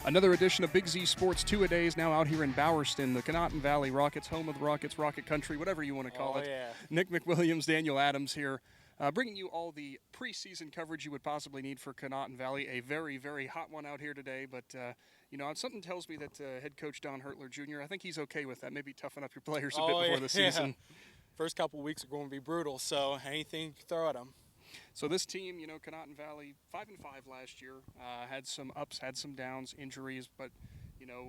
Another edition of Big Z Sports 2-A-Days now out here in Bowerston, the Conotton Valley Rockets, home of the Rockets, Rocket Country, whatever you want to call it. Yeah. Nick McWilliams, Daniel Adams here, bringing you all the preseason coverage you would possibly need for Conotton Valley. A very, very hot one out here today, but something tells me that Head Coach Don Hertler Jr., I think he's okay with that. Maybe toughen up your players a bit before the season. Yeah. First couple of weeks are going to be brutal, so anything you can throw at them. So this team, Conotton Valley, 5-5 last year, had some ups, had some downs, injuries, but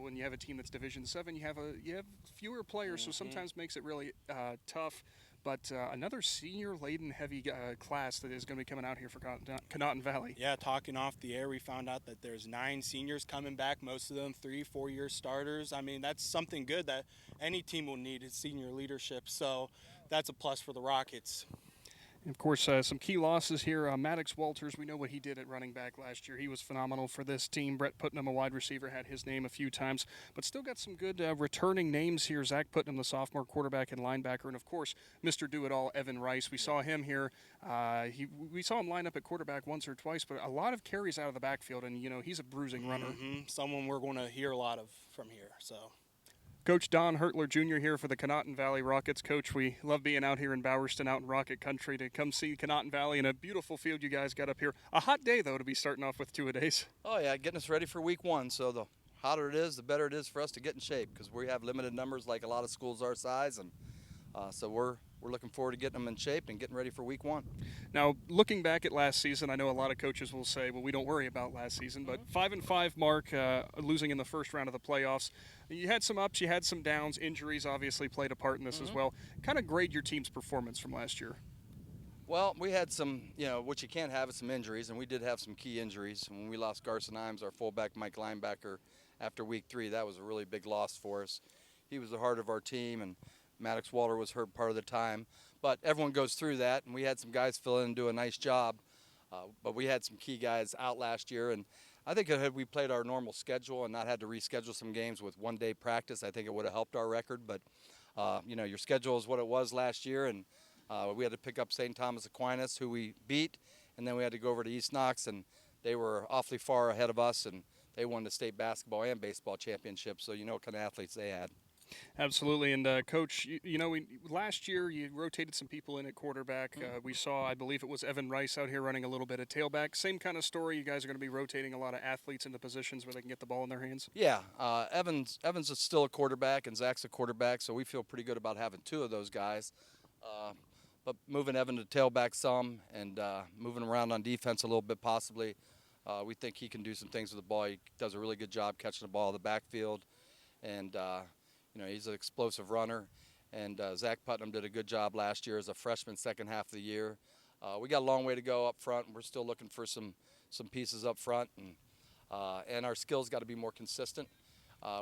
when you have a team that's Division 7, you have fewer players, so sometimes makes it really tough. But another senior-laden heavy class that is going to be coming out here for Conotton Valley. Yeah, talking off the air, we found out that there's 9 seniors coming back, most of them 3-4-year starters. I mean, that's something good that any team will need is senior leadership, so that's a plus for the Rockets. And of course, some key losses here. Maddox Walters, we know what he did at running back last year. He was phenomenal for this team. Brett Putnam, a wide receiver, had his name a few times, but still got some good returning names here. Zach Putnam, the sophomore quarterback and linebacker, and of course, Mr. Do-It-All, Evan Rice. We saw him here. We saw him line up at quarterback once or twice, but a lot of carries out of the backfield, and he's a bruising runner. Someone we're going to hear a lot of from here. So. Coach Don Hertler Jr. here for the Conotton Valley Rockets. Coach, we love being out here in Bowerston, out in Rocket Country, to come see Conotton Valley and a beautiful field you guys got up here. A hot day, though, to be starting off with 2-A-Days. Oh, yeah, getting us ready for week 1. So the hotter it is, the better it is for us to get in shape because we have limited numbers like a lot of schools our size. And so we're looking forward to getting them in shape and getting ready for week 1. Now, looking back at last season, I know a lot of coaches will say, well, we don't worry about last season, but 5-5 mark, losing in the first round of the playoffs. You had some ups, you had some downs. Injuries obviously played a part in this as well. Kind of grade your team's performance from last year. Well, we had some, what you can't have is some injuries, and we did have some key injuries. When we lost Garson Imes, our fullback, Mike linebacker, after week 3, that was a really big loss for us. He was the heart of our team, and Maddox Walter was hurt part of the time. But everyone goes through that, and we had some guys fill in and do a nice job. But we had some key guys out last year, and I think had we played our normal schedule and not had to reschedule some games with one-day practice, I think it would have helped our record. But, your schedule is what it was last year, and we had to pick up St. Thomas Aquinas, who we beat, and then we had to go over to East Knox, and they were awfully far ahead of us, and they won the state basketball and baseball championship, so what kind of athletes they had. Absolutely, and Coach, last year you rotated some people in at quarterback. We saw, I believe it was Evan Rice out here running a little bit of tailback. Same kind of story. You guys are going to be rotating a lot of athletes into positions where they can get the ball in their hands. Yeah, Evans is still a quarterback, and Zach's a quarterback, so we feel pretty good about having 2 of those guys. But moving Evan to tailback some and moving around on defense a little bit possibly, we think he can do some things with the ball. He does a really good job catching the ball in the backfield, and he's an explosive runner, and Zach Putnam did a good job last year as a freshman second half of the year. We got a long way to go up front, and we're still looking for some pieces up front, and our skills got to be more consistent.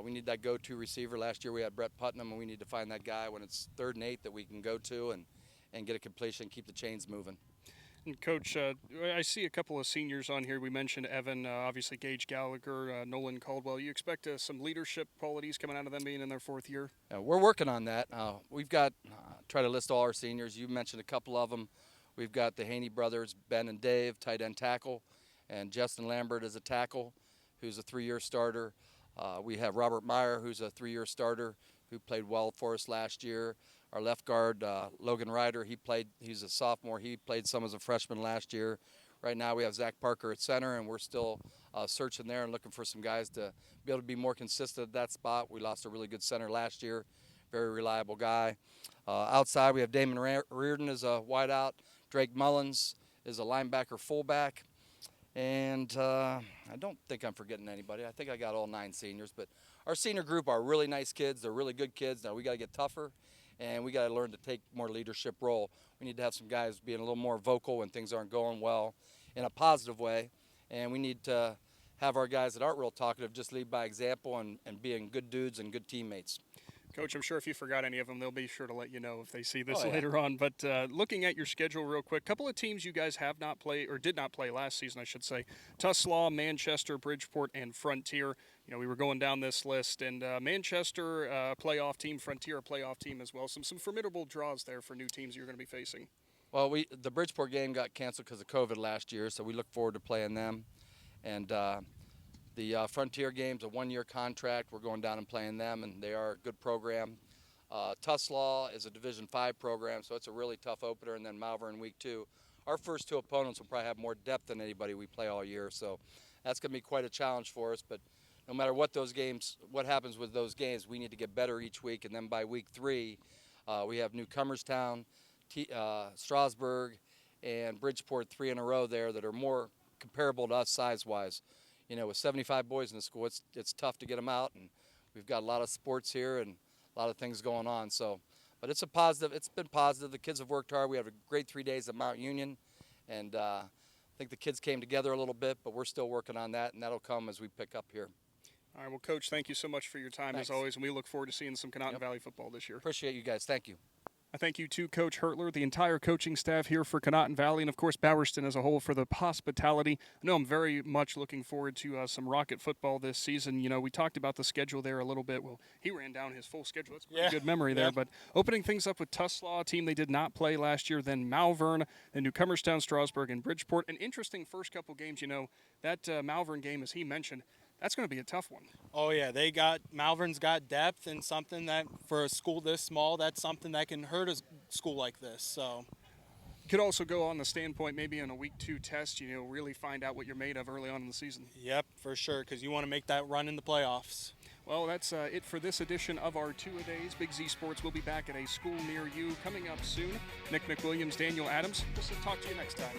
We need that go-to receiver. Last year we had Brett Putnam, and we need to find that guy when it's 3rd and 8 that we can go to and get a completion, keep the chains moving. And Coach, I see a couple of seniors on here. We mentioned Evan, obviously Gage Gallagher, Nolan Caldwell. You expect some leadership qualities coming out of them being in their 4th year? We're working on that. We've got, try to list all our seniors. You mentioned a couple of them. We've got the Haney brothers, Ben and Dave, tight end tackle, and Justin Lambert is a tackle, who's a 3-year starter. We have Robert Meyer, who's a 3-year starter, who played well for us last year. Our left guard, Logan Ryder, he's a sophomore. He played some as a freshman last year. Right now we have Zach Parker at center, and we're still searching there and looking for some guys to be able to be more consistent at that spot. We lost a really good center last year, very reliable guy. Outside we have Damon Reardon as a wideout. Drake Mullins is a linebacker fullback. And I don't think I'm forgetting anybody. I think I got all 9 seniors. But our senior group are really nice kids. They're really good kids. Now we got to get tougher. And we got to learn to take more leadership role. We need to have some guys being a little more vocal when things aren't going well in a positive way. And we need to have our guys that aren't real talkative just lead by example and being good dudes and good teammates. Coach, I'm sure if you forgot any of them, they'll be sure to let you know if they see this later on. But looking at your schedule real quick, a couple of teams you guys have not played, or did not play last season, I should say. Tuslaw, Manchester, Bridgeport, and Frontier. We were going down this list, and Manchester, playoff team, Frontier, a playoff team as well. Some formidable draws there for new teams you're going to be facing. Well, the Bridgeport game got canceled because of COVID last year, so we look forward to playing them. And The Frontier game's a 1-year contract. We're going down and playing them, and they are a good program. Tuslaw is a Division V program, so it's a really tough opener, and then Malvern week 2. Our first 2 opponents will probably have more depth than anybody we play all year, so that's going to be quite a challenge for us. But no matter what happens with those games, we need to get better each week, and then by week 3, we have New Comerstown, Strasburg, and Bridgeport 3 in a row there that are more comparable to us size-wise. You know, with 75 boys in the school, it's tough to get them out, and we've got a lot of sports here and a lot of things going on. So, but it's a positive. It's been positive. The kids have worked hard. We have a great 3 days at Mount Union, and I think the kids came together a little bit, but we're still working on that, and that'll come as we pick up here. All right, well, Coach, thank you so much for your time, Thanks. as always, and we look forward to seeing some Conotton Valley football this year. Appreciate you guys. Thank you. I thank you to Coach Hertler, the entire coaching staff here for Conotton Valley, and of course Bowerston as a whole for the hospitality. I know I'm very much looking forward to some Rocket football this season. You know, we talked about the schedule there a little bit. Well, he ran down his full schedule. That's a pretty good memory there. But opening things up with Tuslaw, a team they did not play last year, then Malvern, then New Comerstown, Strasburg, and Bridgeport. An interesting first couple games. You know, that Malvern game, as he mentioned, that's going to be a tough one. Oh yeah, Malvern's got depth, and something that for a school this small, that's something that can hurt a school like this. So could also go on the standpoint maybe in a week 2 test, you know, really find out what you're made of early on in the season. Yep, for sure, because you want to make that run in the playoffs. Well, that's it for this edition of our 2-A-Days. Big Z Sports will be back at a school near you coming up soon. Nick McWilliams, Daniel Adams. We'll talk to you next time.